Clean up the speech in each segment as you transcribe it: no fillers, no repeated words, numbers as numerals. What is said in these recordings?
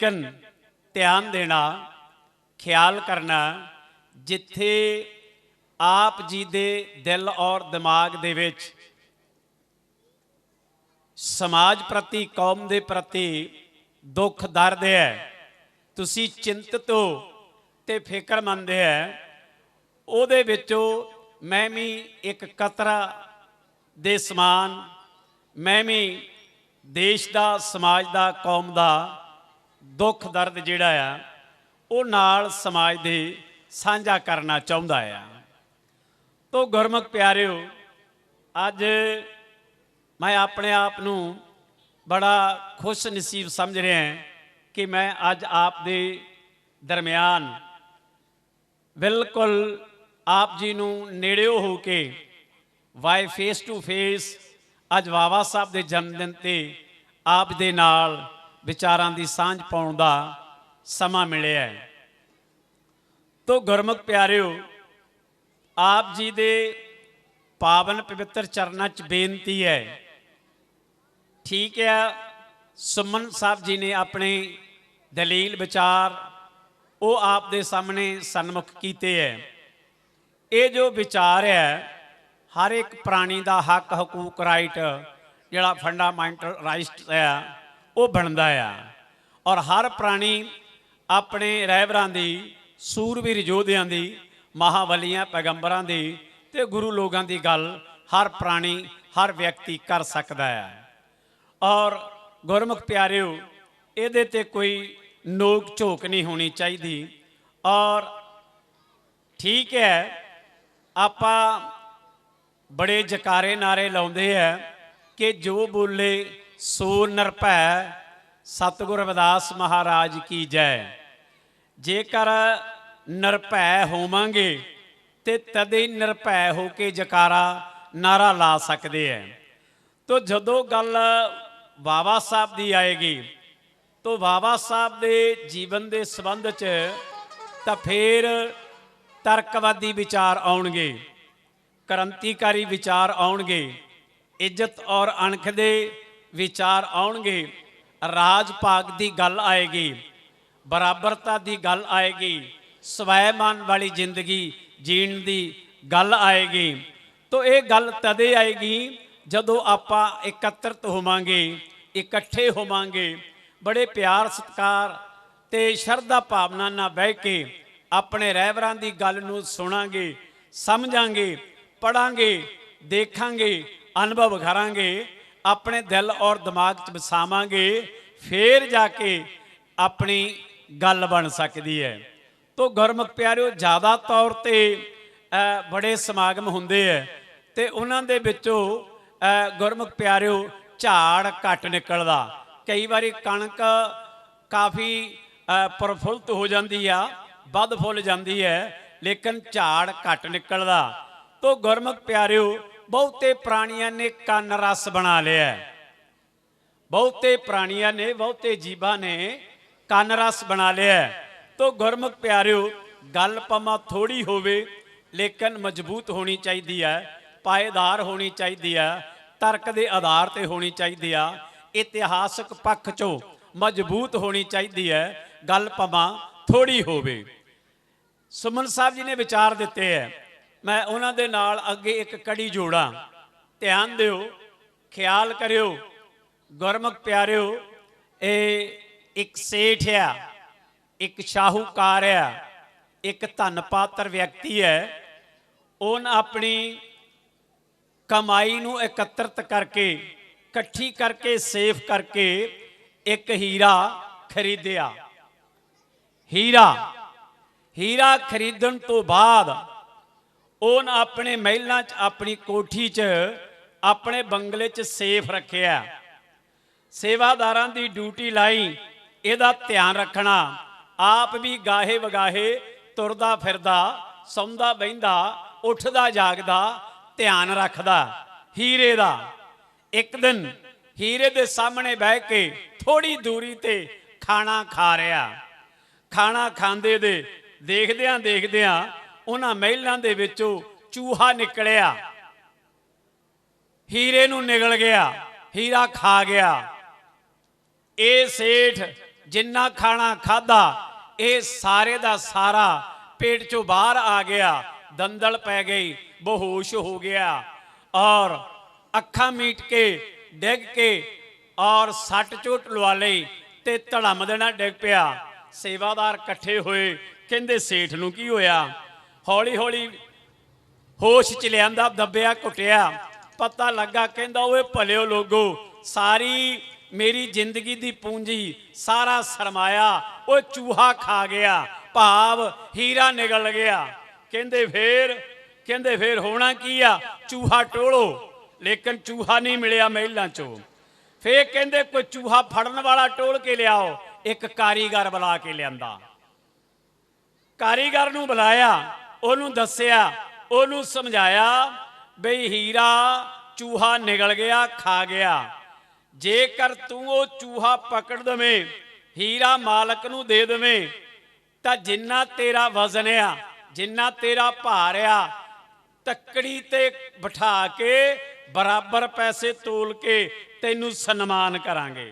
लेकिन ध्यान देना, ख्याल करना, जिथे आप जी दे दिल और दिमाग दे विच समाज प्रति, कौम दे प्रति दुख दर्द है, तुसी चिंतित हो ते फिक्रमंद है, ਉਹਦੇ ਵਿੱਚੋਂ मैं भी एक कतरा दे समान, मैं भी देश का, समाज का, कौम का दुख दर्द जिहड़ा आ वो नाल समाज दे साझा करना चाहुंदा है। तो गुरमुख प्यारिओ, अज मैं अपने आप नूं बड़ा खुश नसीब समझ रहा कि मैं अज आप दे दरम्यान बिल्कुल आप जी नूं नेड़िओ हो के वाए फेस टू फेस अज बाबा साहब के जन्मदिन ते आप दे नाल विचारां दी सांझ पाउण दा समा मिलिया है। तो गुरमुख प्यारिओ, आप जी दे पावन पवित्र चरनां च बेनती है, ठीक है, सुमन साहब जी ने अपने दलील विचार वो आप दे सामने सन्मुख कीते है। ये जो विचार है, हर एक प्राणी का हक, हकूक, राइट जिहड़ा फंडामेंटल राइट है वो बनता है, और हर प्राणी अपने रहबरां दी, सूरवीर योधियां दी, महाबलियां पैगंबरां दी ते गुरु लोगों की गल हर प्राणी, हर व्यक्ति कर सकता है। और गुरमुख प्यारिओ, इहदे ते कोई नोक झोंक नहीं होनी चाहिए। और ठीक है, आपां बड़े जकारे नारे लाउंदे हैं कि जो बोले सो निरभै, सतगुर रविदास महाराज की जय। जेकर निरभै होवांगे ते तदे निरभै हो के जकारा नारा ला सकते हैं। तो जदों गल बाबा साहब की आएगी तो बाबा साहब के जीवन के संबंध च तो फिर तर्कवादी विचार आउणगे, क्रांतिकारी विचार आउणगे, इज्जत और अणख दे विचार आउणगे, राज भाग की गल आएगी, बराबरता की गल आएगी, स्वैमान वाली जिंदगी जीण की गल आएगी। तो ये गल तदे आएगी जदों आपां एकत्रित होवांगे, इकट्ठे होवांगे, बड़े प्यार सत्कार ते शरधा भावना नाल बह के अपने रहबरां की गल नूं सुणांगे, समझांगे, पढ़ांगे, देखांगे, अनुभव करांगे, अपने दिल और दिमाग च वसावांगे, फिर जाके अपनी गल बन सकती है। तो गुरमुख प्यारिओ, ज़्यादा तौर पर बड़े समागम होंदे है ते उन्हां दे विचों गुरमुख प्यारिओ झाड़ घट निकलदा। कई बारी कणक काफ़ी प्रफुल्लित हो जाती है, बद फुल जाती है, लेकिन झाड़ घट निकलदा। तो गुरमुख प्यारिओ, बहुते प्राणियां ने कन रस बना लिया, बहुते प्राणियां ने, बहुते जीवां ने कन रस बना लिया। तो गुरमुख प्यारिओ, गल भावें थोड़ी होवे लेकिन मजबूत होनी चाहिए है, पाएदार होनी चाहिए है, तर्क के आधार पर होनी चाहिए है, इतिहासक पक्ष चों मजबूत होनी चाहिए है, गल भावें थोड़ी होवे। सुमन साहब जी ने विचार दिते है, मैं उन्हां दे नाल अगे एक कड़ी जोड़ा। ध्यान दिओ, ख्याल करिओ गुरमुख प्यारिओ, एक सेठ है, एक शाहूकार है, एक धन पात्र व्यक्ति है। उन अपनी कमाई नूं एकत्रित करके, इकट्ठी करके, सेफ करके एक हीरा खरीदिया। हीरा खरीदण तो बाद उन अपने महलों च, अपनी कोठी च, अपने बंगले च सेफ रखिया। सेवादारां दी ड्यूटी लाई, इहदा ध्यान रखना, आप भी गाहे वगाहे तुरदा फिरदा, सौंदा बहिंदा, उठदा जागदा, ध्यान रखदा हीरे दा। एक दिन हीरे दे सामने बह के थोड़ी दूरी ते खाना खा रहा। खाना खांदे दे देखदियां देखदियां उन्हां महलां दे विचों चूहा निकलिया, हीरे नूं निगल गया, हीरा खा गया। ये सेठ जिन्ना खाना खादा ये सारे दा सारा पेट चों बाहर आ गया, दंदल पै गई, बेहोश हो गया और अखा मीट के डिग के और सट चोट लवा लई ते धड़म देना डिग पिया। सेवादार कट्ठे होए, कहंदे सेठ नूं की होया? हौली हौली होश च लिआंदा, दबिया घुटिया, पता लगा, कहंदा ओए भलिओ लोगो, सारी मेरी जिंदगी दी पूंजी, सारा सरमाया वो चूहा खा गया, भाव हीरा निकल गया। कहंदे फिर होना की आ? चूहा टोलो, लेकिन चूहा नहीं मिलिया महलों चो। फिर कहंदे कोई चूहा फड़न वाला टोल के लियाओ। एक कारीगर बुला के लिया, कारीगर नूं बुलाया, ओनूं दस्सिया, ओनूं समझाया बई हीरा चूहा निकल गया, खा गया। जेकर तू वो चूहा पकड़ दवें, हीरा मालक नूं दे दवें, तां जिन्ना तेरा वजन आ, जिन्ना तेरा भार आ, तकड़ी ते बिठा के बराबर पैसे तोल के तैनूं सन्मान करांगे।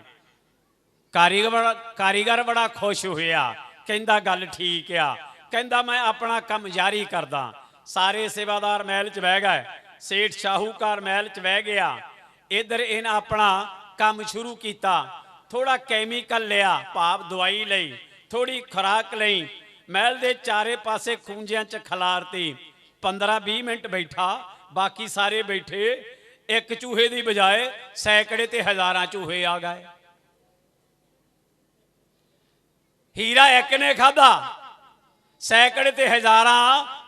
कारीगर बड़ा खुश होया, कहंदा गल ठीक आ। कहंदा मैं अपना काम जारी करदा। सारे सेवादार महल च बह गए, सेठ शाहूकार महल च बह गया। इधर इन्हें अपना काम शुरू किया। थोड़ा कैमिकल लिया, भाव दवाई लई, थोड़ी खुराक लई, महल के चारे पासे खूंजियां च खलारती। 15-20 मिनट बैठा, बाकी सारे बैठे। एक चूहे की बजाय सैकड़े ते हज़ारां चूहे आ गए। हीरा एक ने खाधा, सैकड़े ते हज़ारां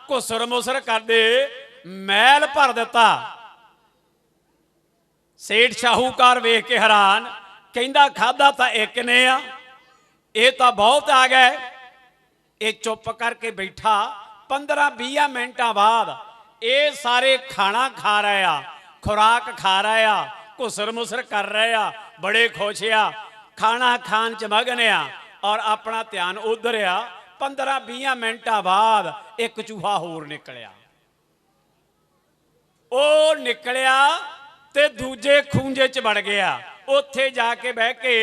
घुसर मुसर करदे महल भर दिता। सेठ शाहूकार वेख के हैरान, कहंदा खाधा तो एक ने आ, ये तो बहुत आ गए। ये चुप करके बैठा। 15-20 मिनटां बाद ये सारे खाना खा रहे आ, खुराक खा रहे आ, घुसर मुसर कर रहे आ, बड़े खुश आ, खाना खान च मगन आ और अपना ध्यान उधर आ। 15-20 मिनटां बाद एक चूहा होर निकलिया। वो निकलिया ते दूजे खूंजे च वड़ गया। उत्थे जाके बह के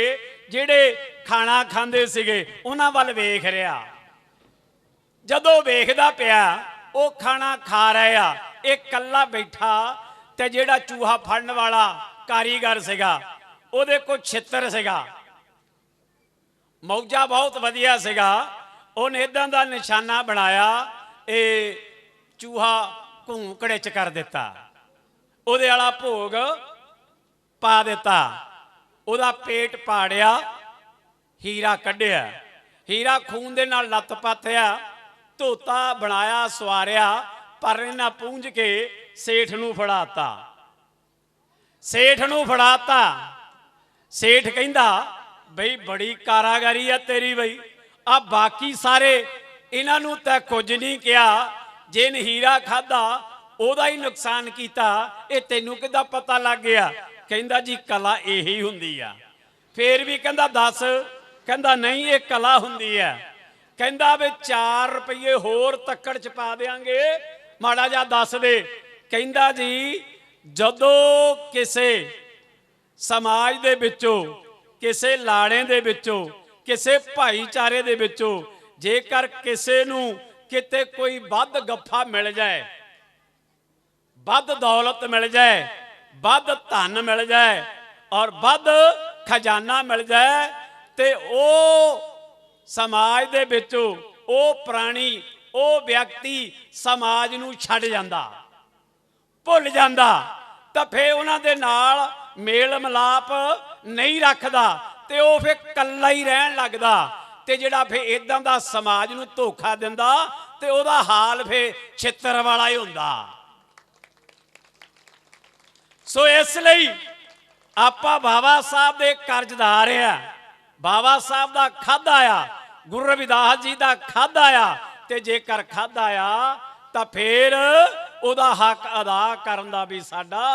जिहड़े खाना खांदे सीगे उन्हां वल वेख रहा। जदों वेखदा पिया, वो खाना खा रहे आ, एक कल्ला बैठा ते जिहड़ा चूहा फड़न वाला कारीगर सीगा, उहदे कोल छित्तर सीगा, मौजा बहुत वधिया सीगा। उन्हें इदां दा निशाना बनाया, ये चूहा घूंकड़े च कर दिता, उहदे वाला भोग पा दिता, उहदा पेट पाड़िया, हीरा कढ़िया। हीरा खून दे नाल लत पाथिया, धोता बनाया, सवारिया, पर इन्हां पूंज के सेठ नूं फड़ाता। सेठ नूं फड़ाता। सेठ कहंदा बई बड़ी कारागरी है तेरी, बई आ बाकी सारे इन्हां नूं तां कुछ नहीं किया, जिन हीरा खादा ओदा ही नुकसान किया, ये तैनूं किदां पता लग गया? कहंदा जी कला यही हुंदी आ। फिर भी कहंदा दस, कहंदा नहीं ये कला हुंदी है। कहंदा वे 4 रुपये होर तक्कड़ च पा देंगे, माड़ा जा दस दे। कहंदा जी जदों किसे समाज दे विचों, किसे लाड़े दे विचों, किसे भाईचारे दे विचों जेकर किसे नूं किते कोई वध गफ्फा मिल जाए, वध दौलत मिल जाए, वध धन मिल जाए और वध खजाना मिल जाए, ते ओ समाज दे विचों ओ प्राणी, ओ व्यक्ति समाज नूं छड्ड जांदा, भुल जांदा, तां फिर उन्हां दे नाल मेल मिलाप नहीं रखदा, ते ओ फिर कल्ला ही रहन लगदा। ते जिहड़ा फिर इदां दा समाज नूं धोखा दिंदा, ते ओहदा हाल फिर छित्तर वाला ही हुंदा। सो इसलिए आपां बाबा साहब दे कर्जदार आ, बाबा साहब दा खाधा आ, गुरु रविदास जी दा खाधा आ, ते जेकर खाधा आ तां फिर ओहदा हक अदा करन दा भी साडा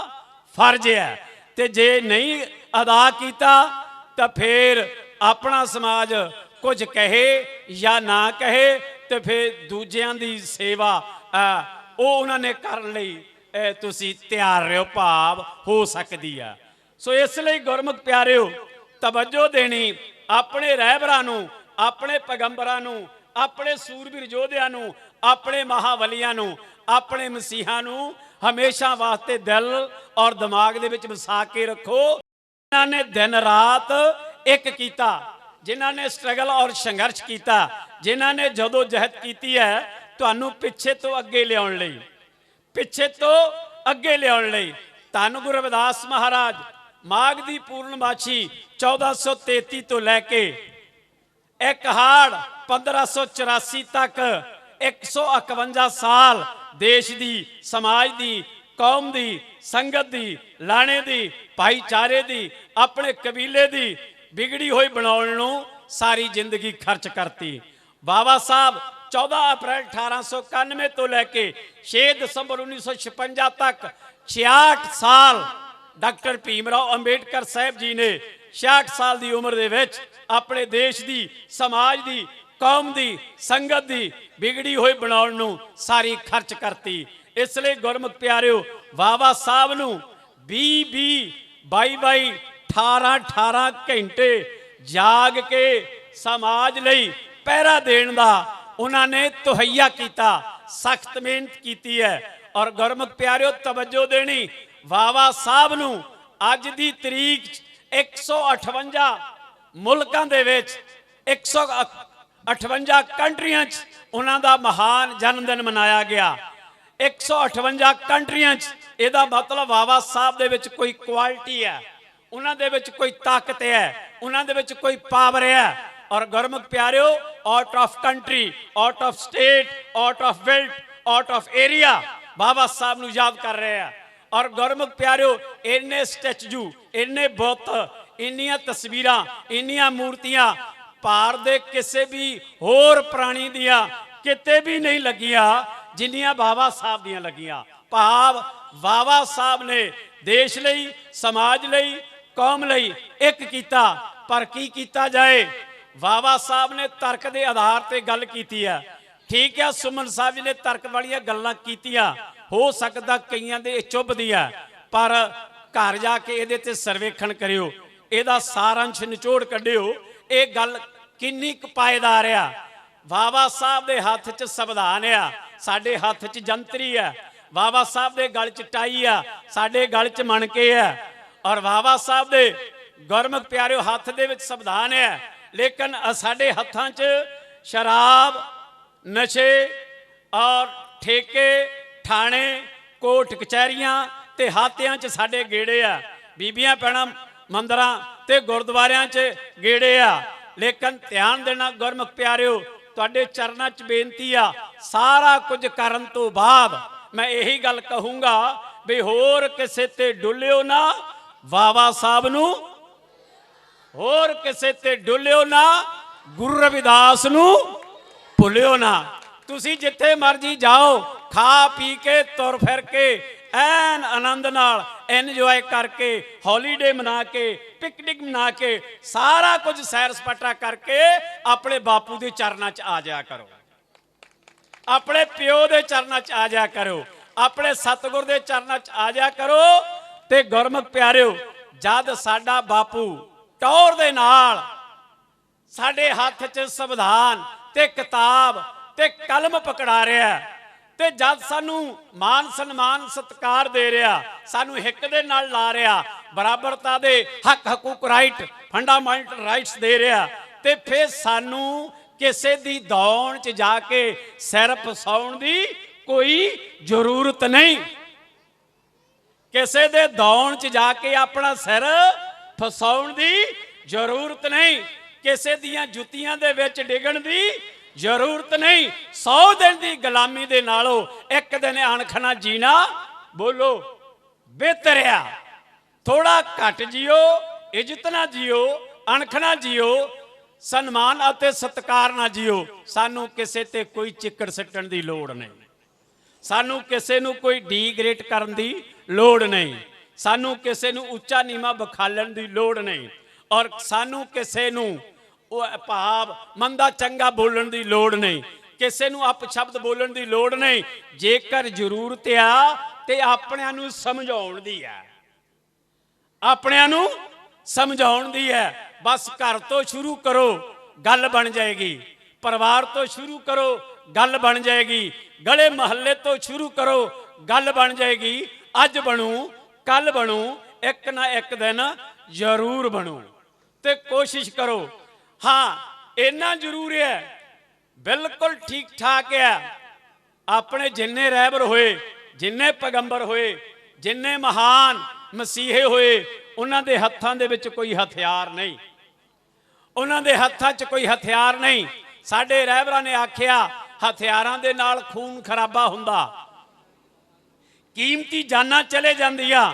फर्ज है। ते जे नहीं अदा किया तो फिर अपना समाज कुछ कहे या ना कहे, तो फिर दूजियां दी सेवा उन्होंने करन लई तुसी तैयार रहो, भाव हो सकती है। सो इसलिए गुरमुख प्यारिओ ਤਵੱਜੋ ਦੇਣੀ, ਆਪਣੇ ਰਹਿਬਰਾਂ ਨੂੰ, ਆਪਣੇ ਪੈਗੰਬਰਾਂ ਨੂੰ, ਆਪਣੇ ਸੂਰਬੀਰ ਯੋਧਿਆਂ ਨੂੰ, ਆਪਣੇ ਮਹਾਵਲੀਆਂ ਨੂੰ, ਆਪਣੇ ਮਸੀਹਾਂ ਨੂੰ ਹਮੇਸ਼ਾ ਵਾਸਤੇ ਦਿਲ ਔਰ ਦਿਮਾਗ ਦੇ ਵਿੱਚ ਵਸਾ ਕੇ ਰੱਖੋ। ਜਿਨ੍ਹਾਂ ਨੇ ਦਿਨ ਰਾਤ ਇੱਕ ਕੀਤਾ, ਜਿਨ੍ਹਾਂ ਨੇ ਸਟਰਗਲ ਔਰ ਸੰਘਰਸ਼ ਕੀਤਾ, ਜਿਨ੍ਹਾਂ ਨੇ ਜਦੋਂ ਜਹਿਦ ਕੀਤੀ ਹੈ ਤੁਹਾਨੂੰ ਪਿੱਛੇ ਤੋਂ ਅੱਗੇ ਲਿਆਉਣ ਲਈ, ਪਿੱਛੇ ਤੋਂ ਅੱਗੇ ਲਿਆਉਣ ਲਈ। ਧੰਨ ਗੁਰੂ ਰਵਿਦਾਸ ਮਹਾਰਾਜ ਮਾਘ ਦੀ ਪੂਰਨਮਾਸ਼ੀ 1433 ਤੋਂ ਲੈ ਕੇ ਇੱਕ ਹਾੜ 1584 ਤੱਕ 151 ਸਾਲ ਦੇਸ਼ ਦੀ, ਸਮਾਜ ਦੀ, ਕੌਮ ਦੀ, ਸੰਗਤ ਦੀ, ਲਾਣੇ ਦੀ, ਭਾਈਚਾਰੇ ਦੀ, ਆਪਣੇ ਕਬੀਲੇ ਦੀ ਵਿਗੜੀ ਹੋਈ ਬਣਾਉਣ ਨੂੰ ਸਾਰੀ ਜ਼ਿੰਦਗੀ ਖਰਚ ਕਰਤੀ। ਬਾਬਾ ਸਾਹਿਬ 14 ਅਪ੍ਰੈਲ 1891 ਤੋਂ ਲੈ ਕੇ 6 ਦਸੰਬਰ 1956 ਤੱਕ 66 ਸਾਲ ਡਾਕਟਰ ਭੀਮ ਰਾਓ ਅੰਬੇਡਕਰ ਸਾਹਿਬ ਜੀ ਨੇ 66 ਸਾਲ ਦੀ ਉਮਰ ਦੇ ਵਿੱਚ ਆਪਣੇ ਦੇਸ਼ ਦੀ, ਸਮਾਜ ਦੀ, ਕੌਮ ਦੀ, ਸੰਗਤ ਦੀ ਵਿਗੜੀ ਹੋਈ ਬਣਾਉਣ ਨੂੰ ਸਾਰੀ ਖਰਚ ਕਰਤੀ। ਇਸ ਲਈ ਗੁਰਮੁਖ ਪਿਆਰਿਓ, ਬਾਬਾ ਸਾਹਿਬ ਨੂੰ 20 22 18 ਘੰਟੇ ਜਾਗ ਕੇ ਸਮਾਜ ਲਈ ਪਹਿਰਾ ਦੇਣ ਦਾ ਉਹਨਾਂ ਨੇ ਤੁਹਈਆ ਕੀਤਾ, ਸਖਤ ਮਿਹਨਤ ਕੀਤੀ ਹੈ। ਔਰ ਗੁਰਮੁਖ ਪਿਆਰਿਓ ਤਵੱਜੋ ਦੇਣੀ, ਬਾਬਾ ਸਾਹਿਬ ਨੂੰ ਅੱਜ ਦੀ ਤਰੀਕ 158 ਮੁਲਕਾਂ ਦੇ ਵਿੱਚ 158 ਕੰਟਰੀਆਂ 'ਚ ਉਹਨਾਂ ਦਾ ਮਹਾਨ ਜਨਮ ਦਿਨ ਮਨਾਇਆ ਗਿਆ। 158 ਕੰਟਰੀਆਂ 'ਚ ਇਹਦਾ ਮਤਲਬ ਬਾਬਾ ਸਾਹਿਬ ਦੇ ਵਿੱਚ ਕੋਈ ਕੁਆਲਿਟੀ ਹੈ, ਉਹਨਾਂ ਦੇ ਵਿੱਚ ਕੋਈ ਤਾਕਤ ਹੈ, ਉਹਨਾਂ ਦੇ ਵਿੱਚ ਕੋਈ ਪਾਵਰ ਹੈ। ਔਰ ਗੁਰਮੁਖ ਪਿਆਰਿਓ, out of country, out of state, out of built, out of area ਬਾਬਾ ਸਾਹਿਬ ਨੂੰ ਯਾਦ ਕਰ ਰਹੇ ਆ। ਔਰ ਗੁਰਮੁਖ ਪਿਆਰਿਓ, ਇੰਨੇ ਸਟੈਚੂ, ਇੰਨੇ ਬੁੱਤ, ਇੰਨੀਆਂ ਤਸਵੀਰਾਂ, ਇੰਨੀਆਂ ਮੂਰਤੀਆਂ ਭਾਰਤ ਦੇ ਕਿਸੇ ਵੀ ਹੋਰ ਪ੍ਰਾਣੀ ਦੀਆਂ ਕਿਤੇ ਵੀ ਨਹੀਂ ਲੱਗੀਆਂ ਜਿੰਨੀਆਂ ਬਾਬਾ ਸਾਹਿਬ ਦੀਆਂ ਲੱਗੀਆਂ। ਭਾਵ ਬਾਬਾ ਸਾਹਿਬ ਨੇ ਦੇਸ਼ ਲਈ, ਸਮਾਜ ਲਈ, ਕੌਮ ਲਈ ਇੱਕ ਕੀਤਾ। ਪਰ ਕੀ ਕੀਤਾ ਜਾਏ? ਬਾਬਾ ਸਾਹਿਬ ਨੇ ਤਰਕ ਦੇ ਆਧਾਰ ਤੇ ਗੱਲ ਕੀਤੀ ਹੈ। ਠੀਕ ਹੈ, ਸੁਮਨ ਸਾਹਿਬ ਜੀ ਨੇ ਤਰਕ ਵਾਲੀਆਂ ਗੱਲਾਂ ਕੀਤੀਆਂ, ਹੋ ਸਕਦਾ ਕਈਆਂ ਦੇ ਚੁੱਭਦੀ ਹੈ, ਪਰ ਘਰ ਜਾ ਕੇ ਇਹਦੇ ਤੇ ਸਰਵੇਖਣ ਕਰਿਓ, ਇਹਦਾ ਸਾਰਾਂਸ਼ ਨਿਚੋੜ ਕੱਢਿਓ, ਇਹ ਗੱਲ ਕਿੰਨੀ ਕੁ ਪਾਏਦਾਰ ਆ। ਬਾਬਾ ਸਾਹਿਬ ਦੇ ਹੱਥ 'ਚ ਸੰਵਿਧਾਨ ਆ, ਸਾਡੇ ਹੱਥ 'ਚ ਜੰਤਰੀ ਆ। ਬਾਬਾ ਸਾਹਿਬ ਦੇ ਗਲ 'ਚ ਟਾਈ ਆ, ਸਾਡੇ ਗਲ 'ਚ ਮਣਕੇ ਆ। ਔਰ ਬਾਬਾ ਸਾਹਿਬ ਦੇ ਗੁਰਮੁਖ ਪਿਆਰਿਓ ਹੱਥ ਦੇ ਵਿੱਚ ਸੰਵਿਧਾਨ ਹੈ, ਲੇਕਿਨ ਸਾਡੇ ਹੱਥਾਂ 'ਚ ਸ਼ਰਾਬ, ਨਸ਼ੇ ਔਰ ਠੇਕੇ, ਥਾਣੇ, ਕੋਰਟ ਕਚਹਿਰੀਆਂ ਤੇ ਹਾਤਿਆਂ 'ਚ ਸਾਡੇ ਗੇੜੇ ਆ। ਬੀਬੀਆਂ ਭੈਣਾਂ ਮੰਦਰਾਂ ਤੇ ਗੁਰਦੁਆਰਿਆਂ 'ਚ ਗੇੜੇ ਆ। ਲੇਕਿਨ ਧਿਆਨ ਦੇਣਾ ਗੁਰਮੁਖ ਪਿਆਰਿਓ, ਤੁਹਾਡੇ ਚਰਨਾਂ 'ਚ ਬੇਨਤੀ ਆ, ਸਾਰਾ ਕੁਝ ਕਰਨ ਤੋਂ ਬਾਅਦ ਮੈਂ ਇਹੀ ਗੱਲ ਕਹੂੰਗਾ ਵੀ ਹੋਰ ਕਿਸੇ ਤੇ ਡੁੱਲਿਓ ਨਾ, ਬਾਬਾ ਸਾਹਿਬ ਨੂੰ, ਹੋਰ ਕਿਸੇ ਤੇ ਡੁੱਲਿਓ ਨਾ, ਗੁਰੂ ਰਵਿਦਾਸ ਨੂੰ ਭੁੱਲਿਓ ਨਾ। ਤੁਸੀਂ ਜਿੱਥੇ ਮਰਜੀ ਜਾਓ, ਖਾ ਪੀ ਕੇ ਤੁਰ ਫਿਰ ਕੇ ਐਨ ਆਨੰਦ ਨਾਲ ਇੰਜੋਏ ਕਰਕੇ, ਹੌਲੀਡੇ ਮਨਾ ਕੇ, ਪਿਕਨਿਕ ਮਨਾ ਕੇ, ਸਾਰਾ ਕੁਝ ਸੈਰ ਸਪਾਟਾ ਕਰਕੇ ਆਪਣੇ ਬਾਪੂ ਦੇ ਚਰਨਾਂ 'ਚ ਆ ਜਾਇਆ ਕਰੋ, ਆਪਣੇ ਪਿਓ ਦੇ ਚਰਨਾਂ 'ਚ ਆ ਜਾਇਆ ਕਰੋ, ਆਪਣੇ ਸਤਿਗੁਰ ਦੇ ਚਰਨਾਂ 'ਚ ਆ ਜਾਇਆ ਕਰੋ। ਤੇ ਗੁਰਮੁਖ ਪਿਆਰਿਓ, ਜਦ ਸਾਡਾ ਬਾਪੂ ਟੌਰ ਦੇ ਨਾਲ ਸਾਡੇ ਹੱਥ 'ਚ ਸੰਵਿਧਾਨ ਤੇ ਕਿਤਾਬ ਤੇ ਕਲਮ ਪਕੜਾ ਰਿਹਾ, ਤੇ ਜਦ ਸਾਨੂੰ ਮਾਨ ਸਨਮਾਨ ਸਤਿਕਾਰ ਦੇ ਰਿਹਾ, ਸਾਨੂੰ ਹਿੱਕ ਦੇ ਨਾਲ ਲਾ ਰਿਹਾ, ਬਰਾਬਰਤਾ ਦੇ ਹੱਕ, ਹਕੂਕ, ਰਾਈਟ, ਫੰਡਾਮੈਂਟਲ ਰਾਈਟਸ ਦੇ ਰਿਹਾ, ਤੇ ਫਿਰ ਸਾਨੂੰ ਕਿਸੇ ਦੀ ਦੌਣ 'ਚ ਜਾ ਕੇ ਸਿਰ ਫਸਾਉਣ ਦੀ ਕੋਈ ਜ਼ਰੂਰਤ ਨਹੀਂ। ਕਿਸੇ ਦੇ ਦੌਣ 'ਚ ਜਾ ਕੇ ਆਪਣਾ ਸਿਰ ਫਸਾਉਣ ਦੀ ਜ਼ਰੂਰਤ ਨਹੀਂ। ਕਿਸੇ ਦੀਆਂ ਜੁੱਤੀਆਂ ਦੇ ਵਿੱਚ ਡਿੱਗਣ ਦੀ ਜ਼ਰੂਰਤ ਨਹੀਂ। 100 ਦਿਨ ਦੀ ਗੁਲਾਮੀ ਦੇ ਨਾਲੋਂ ਇੱਕ ਦਿਨ ਅਣਖਣਾ ਜੀਣਾ, ਬੋਲੋ, ਬਿਹਤਰ ਆ। ਥੋੜਾ ਘੱਟ ਜੀਓ, ਇੱਜ਼ਤ ਨਾ ਜੀਓ, ਅਣਖਣਾ ਜੀਓ, ਸਨਮਾਨ ਅਤੇ ਸਤਿਕਾਰ ਨਾ ਜੀਓ। ਸਾਨੂੰ ਕਿਸੇ ਤੇ ਕੋਈ ਚਿੱਕੜ ਸਿੱਟਣ ਦੀ ਲੋੜ ਨਹੀਂ, ਸਾਨੂੰ ਕਿਸੇ ਨੂੰ ਕੋਈ ਡੀਗ੍ਰੇਡ ਕਰਨ ਦੀ ਲੋੜ ਨਹੀਂ, ਸਾਨੂੰ ਕਿਸੇ ਨੂੰ ਉੱਚਾ ਨੀਵਾਂ ਵਿਖਾਲਣ ਦੀ ਲੋੜ ਨਹੀਂ, ਔਰ ਸਾਨੂੰ ਕਿਸੇ ਨੂੰ ਭਾਵ ਮੰਦਾ ਚੰਗਾ ਬੋਲਣ ਦੀ ਲੋੜ ਨਹੀਂ, ਕਿਸੇ ਨੂੰ ਅਪਸ਼ਬਦ ਬੋਲਣ ਦੀ ਲੋੜ ਨਹੀਂ। ਜੇਕਰ ਜ਼ਰੂਰਤ ਆ ਤੇ ਆਪਣਿਆਂ ਨੂੰ ਸਮਝਾਉਣ ਦੀ ਹੈ, ਆਪਣਿਆਂ ਨੂੰ ਸਮਝਾਉਣ ਦੀ ਹੈ। बस घर तो शुरू करो गल बन जाएगी, परिवार तो शुरू करो गल बन जाएगी, गले महल्ले तो शुरू करो गल बन जाएगी। अज बनू कल बनू, एक ना एक दिन जरूर बनू। ते कोशिश करो। हाँ इन्ना जरूर है, बिल्कुल ठीक ठाक है। अपने जिन्ने रहबर होए, जिन्ने पैगंबर होए, जिन्ने महान मसीहे होए, उन्हां दे हत्थां दे विच कोई हथियार नहीं, उन्हां दे हत्थां च कोई हथियार नहीं। साडे रहबरां ने आखिया हथियारां दे नाल खून खराबा हुंदा, कीमती जानां चले जांदियां,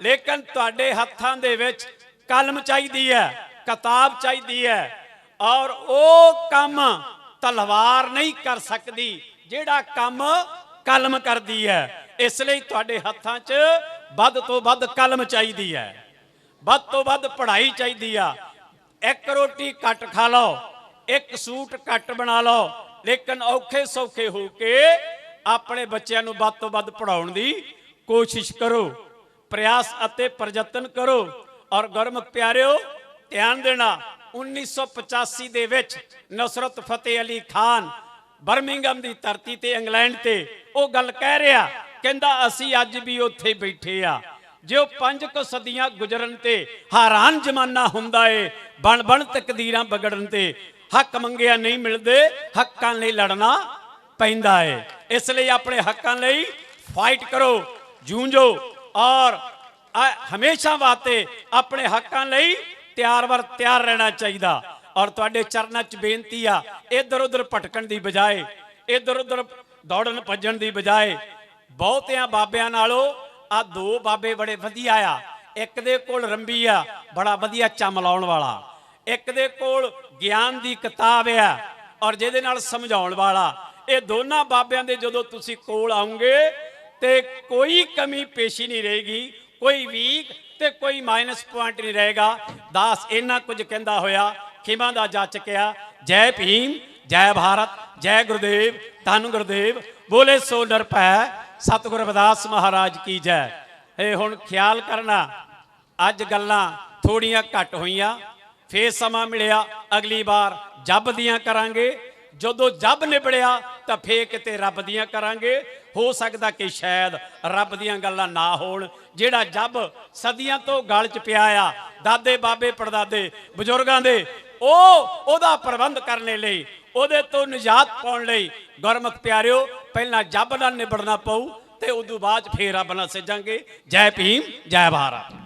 लेकिन तुहाडे हत्थां दे विच कलम चाहिदी है, किताब चाहिदी है, और वो काम तलवार नहीं कर सकती जिहड़ा काम कलम करदी है। इसलिए तुहाडे हत्थां च वध तो वध कलम चाहिदी है, वध तो वध पढ़ाई चाहिदी आ। एक रोटी घट खा लो, एक सूट घट बना लो, लेकिन औखे सौखे हो के अपने बच्चों को वध तो वध पढ़ाउण दी कोशिश करो, प्रयास अते प्रयत्न करो। और गुरमुख प्यारिओ ध्यान देना, 1985 दे विच नुसरत फतेह अली खान बर्मिंघम की धरती ते इंग्लैंड ते वो गल कह रहा, कहंदा असी अज भी उत्थे बैठे आ जो 5 सदियां गुजरन ते हैरान जमाना हुंदा है, बन बन तकदीरां बगड़न ते हक मंगिया नहीं मिलते, हक्कां लई लड़ना पैंदा है। इसलिए अपने हक्कां लई फाइट करो, जूझो, और हमेशा वास्ते अपने हक्कां लई तैयार वर तैयार रहना चाहिए। और तुहाडे चरनां च बेनती आ, इधर उधर भटकण दी बजाए, इधर उधर दौड़न भजन की बजाए बहुतियां बाबियां नालों आ 2 बाबे बड़े वधिया आ। एक दे कोल रंबी आ बड़ा वधिया चमलाउण वाला, एक दे कोल ज्ञान की किताब आ और जिहदे नाल समझाउण वाला। ये दोनों बाबियां दे जदों तुसीं कोल आओगे तो कोई कमी पेशी नहीं रहेगी, कोई वीक ते कोई माइनस पॉइंट नहीं रहेगा। दास इन्ना कुछ कहंदा होया खिमा दा जा चुकिया। जय भीम, जय भारत, जय गुरुदेव, धन गुरुदेव, बोले सो निरभै सतगुर रविदास महाराज की जय। ये हुण ख्याल करना, अज गल्लां थोड़ियां घट होईयां, फिर समा मिलिया अगली बार जब दियां करांगे, जदों जब निबड़िया तो फिर किते रब दियां करांगे। हो सकता कि शायद रब दियां गल्लां ना होण, जिहड़ा जब सदियां तो गल च पिया आ, दादे बाबे परदादे बजुर्गां दे ओदा प्रबंध करने लई, ओदे तो निजात पाउण लई गुरमुख प्यारिओ पहला जब नाल निबड़ना पऊ ते उदों बाद फिर रब नाल सिजांगे। जय भीम, जय भारत।